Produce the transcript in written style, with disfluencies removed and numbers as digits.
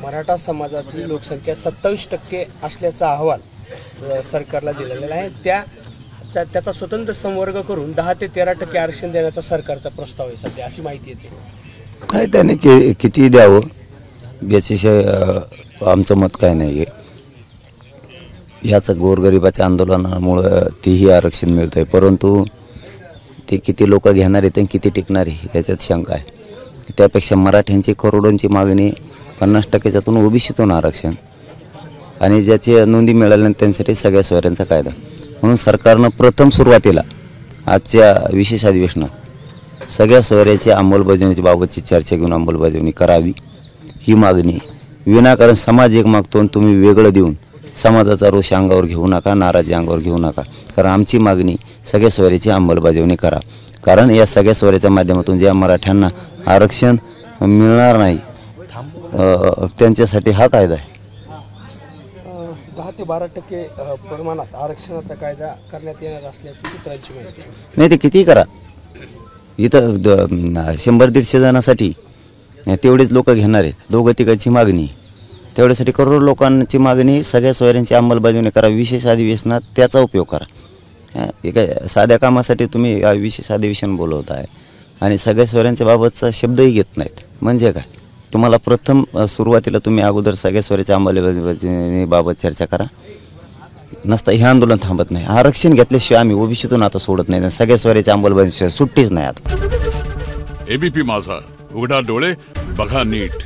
मराठा समाजाची लोकसंख्या 27% असल्याचा अहवाल सरकारला दिलेला आहे। त्याचा स्वतंत्र संवर्ग करून 10 ते 13% आरक्षण देण्याचा सरकारचा प्रस्ताव आहे सध्या, अशी माहिती येते। काय त्याने किती द्यावं याच्याशिवाय आमचं मत काय नाही आहे। याचं गोरगरिबाच्या आंदोलनामुळे तेही आरक्षण मिळतंय, परंतु ते किती लोक घेणार आहेत आणि किती टिकणार आहे याच्यात शंका आहे। त्यापेक्षा मराठ्यांची करोडोंची मागणी 50%च्यातून ओबीसीतून आरक्षण आणि ज्याची नोंदी मिळाल्या त्यांच्यासाठी सगळ्या सोयऱ्यांचा कायदा म्हणून सरकारनं प्रथम सुरुवातीला आजच्या विशेष अधिवेशनात सगळ्या सोयऱ्याची अंमलबजावणीची बाबतची चर्चा घेऊन अंमलबजावणी करावी ही मागणी। विनाकारण समाज एक मागतो आणि तुम्ही वेगळं देऊन समाजाचा रोष अंगावर घेऊ नका, नाराजी अंगावर घेऊ नका, कारण आमची मागणी सगळ्या सोयऱ्याची अंमलबजावणी करा। कारण या सगळ्या सोयऱ्याच्या माध्यमातून ज्या मराठ्यांना आरक्षण मिळणार नाही त्यांच्यासाठी हा कायदा आहे। 10 ते 12% प्रमाणात आरक्षणाचा कायदा करण्यात येणार असल्याची सूत्रांची माहिती आहे। नाही ते कितीही करा, इथं 100-150 जणांसाठी तेवढेच लोक घेणार आहेत, दोघं तिघांची मागणी तेवढ्यासाठी करोड लोकांची मागणी सगळ्या सोयऱ्यांची अंमलबजावणी करा। विशेष अधिवेशनात त्याचा उपयोग करा। एका साध्या कामासाठी तुम्ही विशेष अधिवेशन बोलवत आहे आणि सगळ्या सोयऱ्यांच्या बाबतचा शब्दही घेत नाहीत, म्हणजे काय? तुम्हाला प्रथम सुरुवातीला तुम्ही अगोदर सगळ्या सोयऱ्याच्या अंमलबजावणीबाबत चर्चा करा, नसता हे आंदोलन थांबत नाही। आरक्षण घेतल्याशिवाय आम्ही ओबीसीतून आता सोडत नाही, सगळ्या सोयऱ्याच्या अंमलबजावणीशिवाय सुट्टीच नाही आता। एबीपी माझा, उघडा डोळे बघा नीट।